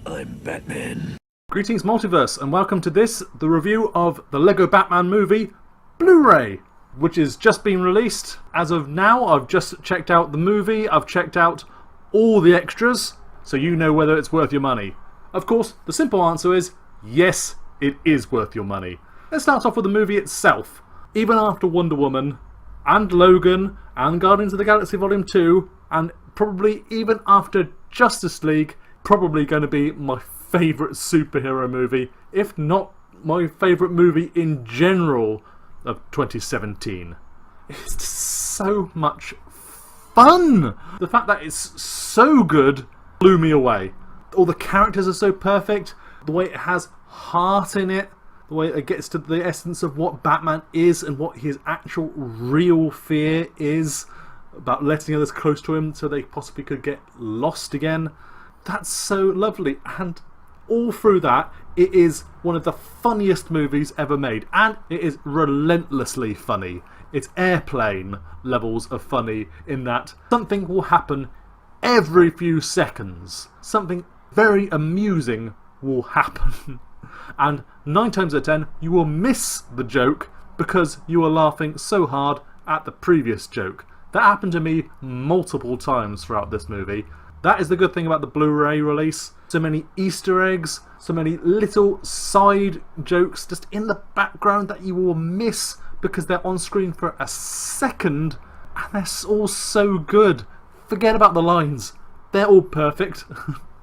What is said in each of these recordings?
I'm Batman. Greetings Multiverse, and welcome to this, the review of the Lego Batman movie Blu-ray, which is just been released. As of now, I've just checked out the movie, I've checked out all the extras, so you know whether it's worth your money. Of course, the simple answer is, yes, it is worth your money. Let's start off with the movie itself. Even after Wonder Woman, and Logan, and Guardians of the Galaxy Volume 2, and probably even after Justice League, probably going to be my favourite superhero movie, if not my favourite movie in general of 2017. It's just so much fun! The fact that it's so good blew me away. All the characters are so perfect, the way it has heart in it, the way it gets to the essence of what Batman is and what his actual real fear is about letting others close to him so they possibly could get lost again. That's so lovely, and all through that, it is one of the funniest movies ever made, and it is relentlessly funny. It's airplane levels of funny in that something will happen every few seconds. Something very amusing will happen. And 9 times out of 10, you will miss the joke because you are laughing so hard at the previous joke. That happened to me multiple times throughout this movie. That is the good thing about the Blu-ray release. So many Easter eggs, so many little side jokes just in the background that you will miss because they're on screen for a second, and they're all so good. Forget about the lines. They're all perfect.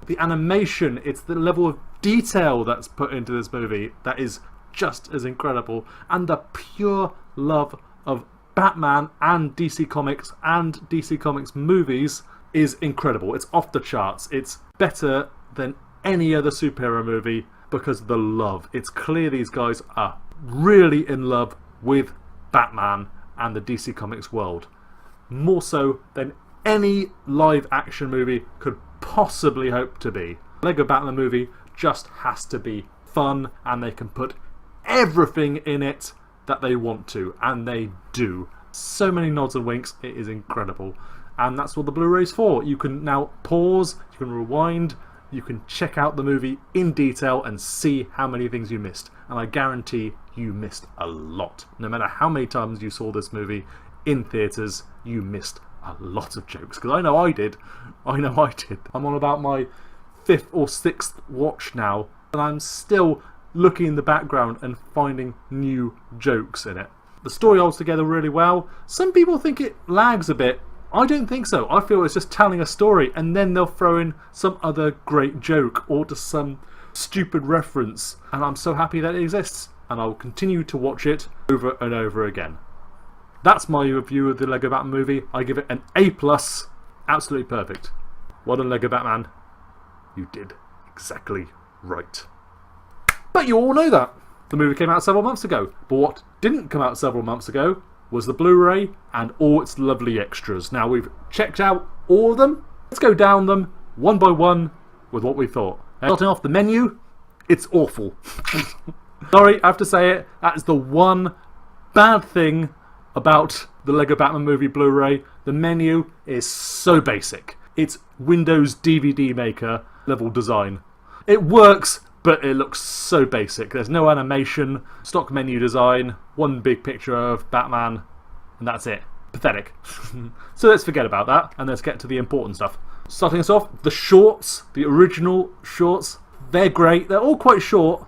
The animation, it's the level of detail that's put into this movie that is just as incredible. And the pure love of Batman and DC Comics and DC Comics movies is incredible. It's off the charts. It's better than any other superhero movie because of the love. It's clear these guys are really in love with Batman and the DC Comics world. More so than any live action movie could possibly hope to be. Lego Batman movie just has to be fun, and they can put everything in it that they want to, and they do. So many nods and winks, it is incredible. And that's what the Blu-ray's for. You can now pause, you can rewind, you can check out the movie in detail and see how many things you missed. And I guarantee you missed a lot. No matter how many times you saw this movie in theatres, you missed a lot of jokes. Because I know I did. I'm on about my 5th or 6th watch now, and I'm still looking in the background and finding new jokes in it. The story holds together really well. Some people think it lags a bit. I don't think so. I feel it's just telling a story, and then they'll throw in some other great joke or just some stupid reference, and I'm so happy that it exists, and I'll continue to watch it over and over again. That's my review of the Lego Batman movie. I give it an A+. Absolutely perfect. Well done, Lego Batman. You did exactly right. But you all know that. The movie came out several months ago. But what didn't come out several months ago was the Blu-ray and all its lovely extras. Now we've checked out all of them. Let's go down them one by one with what we thought. Starting off the menu, it's awful. Sorry, I have to say it. That is the one bad thing about the Lego Batman movie Blu-ray. The menu is so basic. It's Windows DVD Maker level design. It works, but it looks so basic. There's no animation, stock menu design, one big picture of Batman, and that's it. Pathetic. So let's forget about that, and let's get to the important stuff. Starting us off, the shorts, the original shorts, they're great. They're all quite short,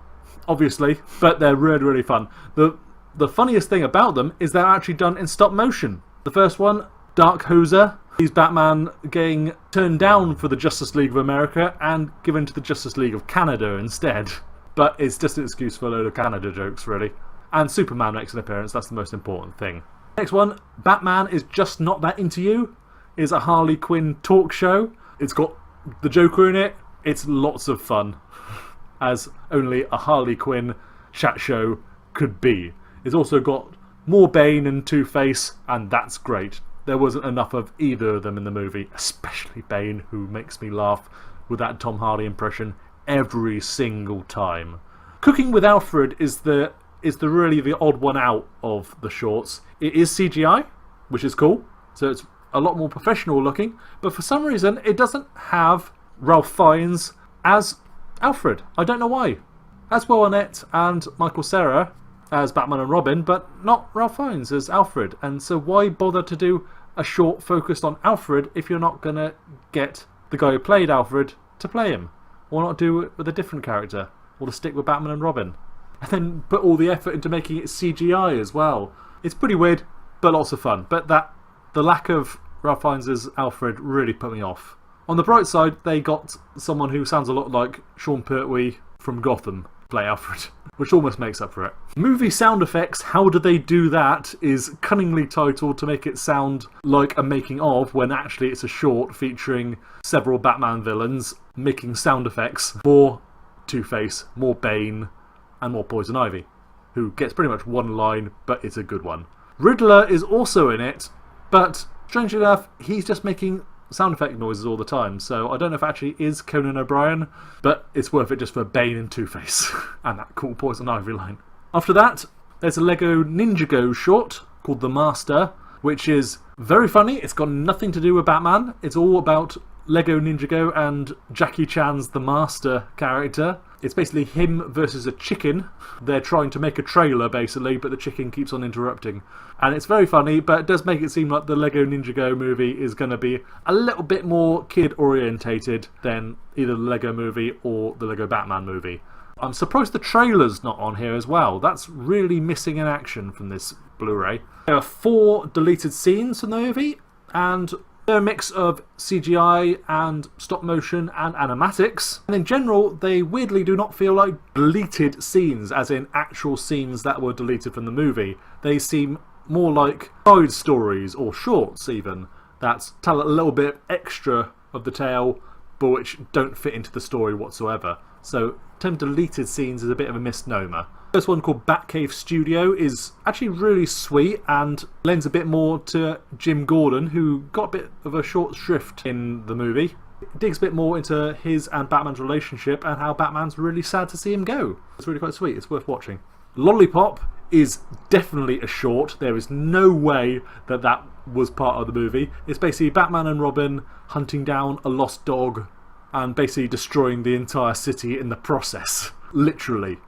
obviously, but they're really, really fun. The funniest thing about them is they're actually done in stop motion. The first one, Dark Hoser, he's Batman getting turned down for the Justice League of America and given to the Justice League of Canada instead. But it's just an excuse for a load of Canada jokes, really. And Superman makes an appearance, that's the most important thing. Next one, Batman is Just Not That Into You, is a Harley Quinn talk show. It's got the Joker in it. It's lots of fun, as only a Harley Quinn chat show could be. It's also got more Bane and Two-Face, and that's great. There wasn't enough of either of them in the movie, especially Bane, who makes me laugh with that Tom Hardy impression every single time. Cooking with Alfred is the really the odd one out of the shorts. It is CGI, which is cool, so it's a lot more professional looking, but for some reason it doesn't have Ralph Fiennes as Alfred. I don't know why. As Will Arnett and Michael Cera as Batman and Robin, but not Ralph Fiennes as Alfred. And so why bother to do a short focused on Alfred if you're not going to get the guy who played Alfred to play him? Why not do it with a different character? Or to stick with Batman and Robin? And then put all the effort into making it CGI as well. It's pretty weird, but lots of fun. But the lack of Ralph Fiennes as Alfred really put me off. On the bright side, they got someone who sounds a lot like Sean Pertwee from Gotham to play Alfred, which almost makes up for it. Movie sound effects, how do they do that, is cunningly titled to make it sound like a making of, when actually it's a short featuring several Batman villains making sound effects. More Two-Face, more Bane, and more Poison Ivy, who gets pretty much one line, but it's a good one. Riddler is also in it, but strangely enough, he's just making sound effect noises all the time, so I don't know if it actually is Conan O'Brien, but it's worth it just for Bane and Two-Face and that cool Poison Ivy line. After that, there's a Lego Ninjago short called The Master, which is very funny. It's got nothing to do with Batman. It's all about Lego Ninjago and Jackie Chan's The Master character. It's basically him versus a chicken. They're trying to make a trailer, basically, but the chicken keeps on interrupting. And it's very funny, but it does make it seem like the Lego Ninjago movie is going to be a little bit more kid-orientated than either the Lego movie or the Lego Batman movie. I'm surprised the trailer's not on here as well. That's really missing in action from this Blu-ray. There are 4 deleted scenes from the movie, and they're a mix of CGI and stop motion and animatics. And in general, they weirdly do not feel like deleted scenes, as in actual scenes that were deleted from the movie. They seem more like side stories, or shorts even, that tell a little bit extra of the tale, but which don't fit into the story whatsoever. So, the term deleted scenes is a bit of a misnomer. This one called Batcave Studio is actually really sweet and lends a bit more to Jim Gordon, who got a bit of a short shrift in the movie. It digs a bit more into his and Batman's relationship and how Batman's really sad to see him go. It's really quite sweet. It's worth watching. Lollipop is definitely a short. There is no way that that was part of the movie. It's basically Batman and Robin hunting down a lost dog and basically destroying the entire city in the process. Literally.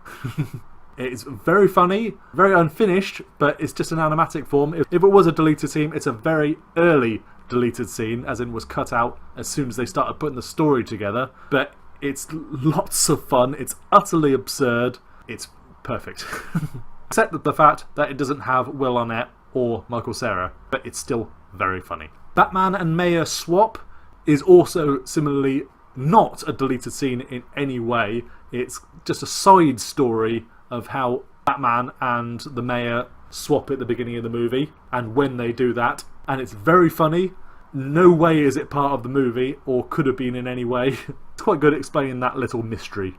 It's very funny, very unfinished, but it's just an animatic form. If it was a deleted scene, it's a very early deleted scene, as in was cut out as soon as they started putting the story together. But it's lots of fun, it's utterly absurd, it's perfect. Except the fact that it doesn't have Will Arnett or Michael Cera, but it's still very funny. Batman and Mayor Swap is also similarly not a deleted scene in any way. It's just a side story of how Batman and the Mayor swap at the beginning of the movie and when they do that, and it's very funny. No way is it part of the movie or could have been in any way. It's quite good at explaining that little mystery,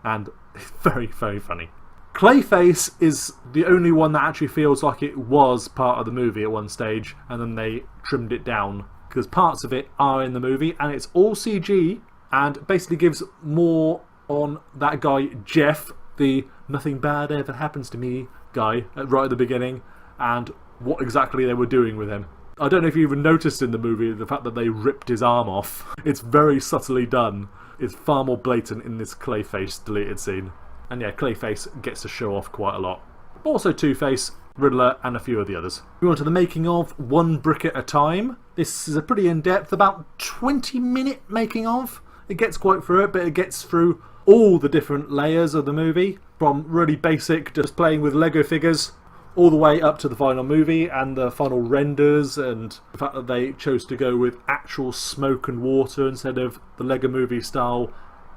and it's very, very funny. Clayface is the only one that actually feels like it was part of the movie at one stage and then they trimmed it down, because parts of it are in the movie and it's all CG and basically gives more on that guy Jeff, the nothing bad ever happens to me guy, right at the beginning, and what exactly they were doing with him. I don't know if you even noticed in the movie the fact that they ripped his arm off. It's very subtly done. It's far more blatant in this Clayface deleted scene. And yeah, Clayface gets to show off quite a lot. Also Two-Face, Riddler, and a few of the oths. We on to the making of One Brick at a Time. This is a pretty in-depth, about 20-minute making of. It gets quite through it, but it gets through all the different layers of the movie, from really basic, just playing with Lego figures, all the way up to the final movie and the final renders, and the fact that they chose to go with actual smoke and water instead of the Lego movie style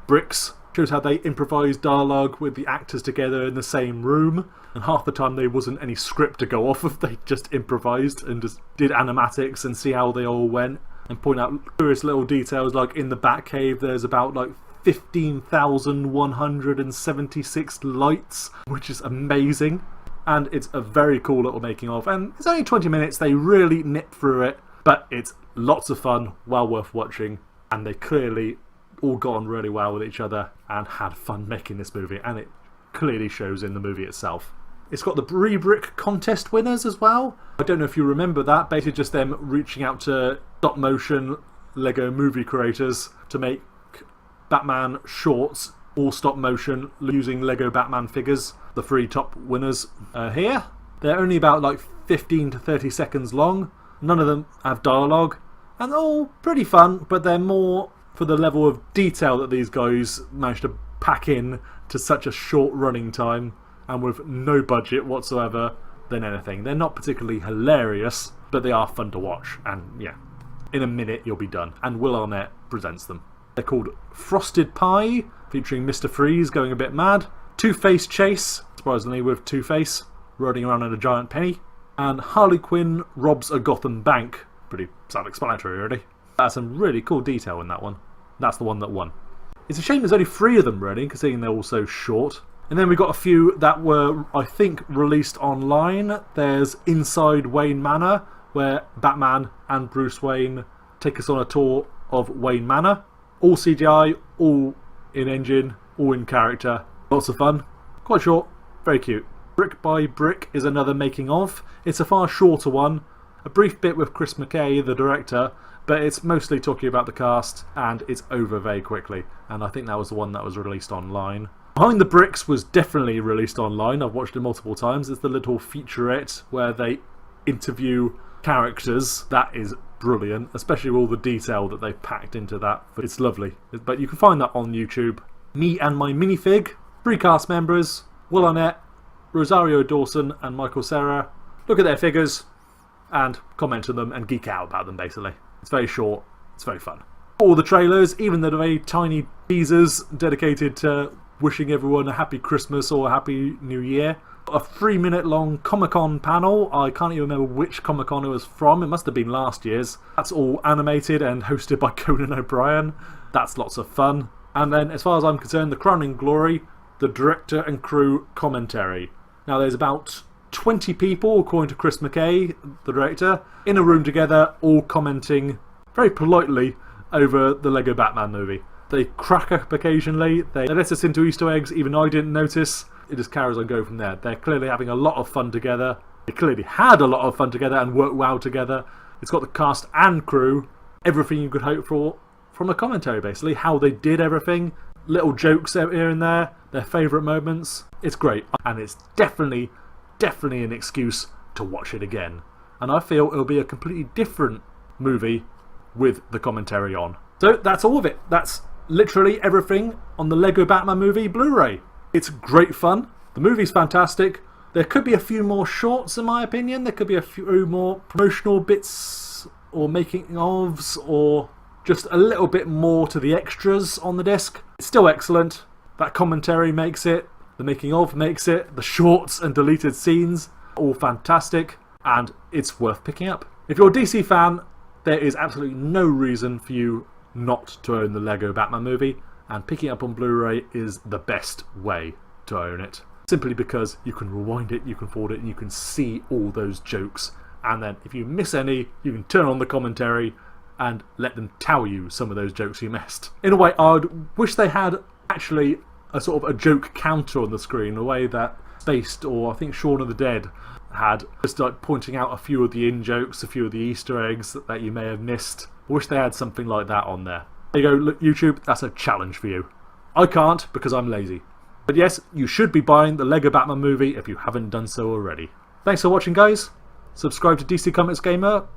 bricks. Shows how they improvised dialogue with the actors together in the same room, and half the time there wasn't any script to go off of. They just improvised and just did animatics and see how they all went, and point out curious little details, like in the Batcave there's about like 15,176 lights, which is amazing, and it's a very cool little making of, and it's only 20 minutes. They really nip through it, but it's lots of fun, well worth watching, and they clearly all got on really well with each other and had fun making this movie, and it clearly shows in the movie itself. It's got the Brick contest winners as well. I don't know if you remember that, basically just them reaching out to stop motion Lego movie creators to make Batman shorts all stop motion using Lego Batman figures. The 3 top winners are here. They're only about like 15 to 30 seconds long. None of them have dialogue, and they're all pretty fun, but they're more for the level of detail that these guys managed to pack in to such a short running time and with no budget whatsoever than anything. They're not particularly hilarious, but they are fun to watch, and yeah, in a minute you'll be done. And Will Arnett presents them. They're called Frosted Pie, featuring Mr. Freeze going a bit mad, Two-Face Chase, surprisingly with Two-Face riding around in a giant penny, and Harley Quinn robs a Gotham bank. Pretty self-explanatory, really. That's some really cool detail in that one. That's the one that won. It's a shame there's only 3 of them, really, considering they're all so short. And then we got a few that were, I think, released online. There's Inside Wayne Manor, where Batman and Bruce Wayne take us on a tour of Wayne Manor. All CGI, all in-engine, all in character. Lots of fun. Quite short, very cute. Brick by Brick is another making of. It's a far shorter one. A brief bit with Chris McKay, the director, but it's mostly talking about the cast, and it's over very quickly. And I think that was the one that was released online. Behind the Bricks was definitely released online. I've watched it multiple times. It's the little featurette where they interview characters. That is brilliant, especially all the detail that they've packed into that. It's lovely. But you can find that on YouTube. Me and My Minifig. 3 cast members: Will Arnett, Rosario Dawson and Michael Cera. Look at their figures and comment on them and geek out about them, basically. It's very short, it's very fun. All the trailers, even the very tiny teasers dedicated to wishing everyone a happy Christmas or a happy New Year. A 3-minute long Comic-Con panel. I can't even remember which Comic-Con it was from. It must have been last year's. That's all animated and hosted by Conan O'Brien. That's lots of fun. And then, as far as I'm concerned, the crowning glory, the director and crew commentary. Now there's about 20 people, according to Chris McKay, the director, in a room together, all commenting very politely over the Lego Batman movie. They crack up occasionally, they let us into Easter eggs even I didn't notice. It just carries on going from there. They're clearly having a lot of fun together. They clearly had a lot of fun together and worked well together. It's got the cast and crew, everything you could hope for from a commentary, basically. How they did everything, little jokes here and there, their favourite moments. It's great, and it's definitely an excuse to watch it again. And I feel it'll be a completely different movie with the commentary on. So that's all of it. That's literally everything on the Lego Batman movie Blu-ray. It's great fun. The movie's fantastic. There could be a few more shorts, in my opinion. There could be a few more promotional bits or making ofs, or just a little bit more to the extras on the disc. It's still excellent. That commentary makes it. The making of makes it. The shorts and deleted scenes, all fantastic. And it's worth picking up. If you're a DC fan, there is absolutely no reason for you not to own the Lego Batman movie. And picking it up on Blu-ray is the best way to own it. Simply because you can rewind it, you can forward it, and you can see all those jokes. And then if you miss any, you can turn on the commentary and let them tell you some of those jokes you missed. In a way, I'd wish they had actually a sort of a joke counter on the screen, a way that Spaced, or I think Shaun of the Dead had, just like pointing out a few of the in-jokes, a few of the Easter eggs that you may have missed. I wish they had something like that on there. There you go, look, YouTube, that's a challenge for you. I can't because I'm lazy. But yes, you should be buying the Lego Batman movie if you haven't done so already. Thanks for watching, guys. Subscribe to DC Comics Gamer,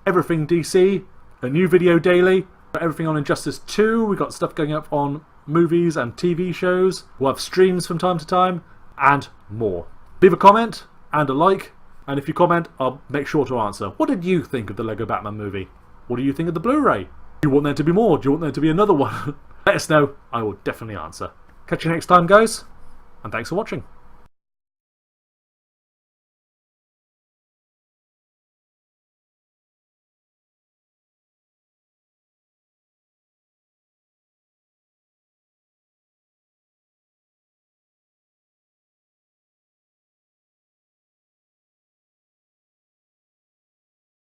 everything DC, a new video daily, everything on Injustice 2. We've got stuff going up on movies and TV shows. We'll have streams from time to time, and more. Leave a comment and a like, and if you comment, I'll make sure to answer. What did you think of the Lego Batman movie? What do you think of the Blu-ray? Do you want there to be more? Do you want there to be another one? Let us know. I will definitely answer. Catch you next time, guys, and thanks for watching.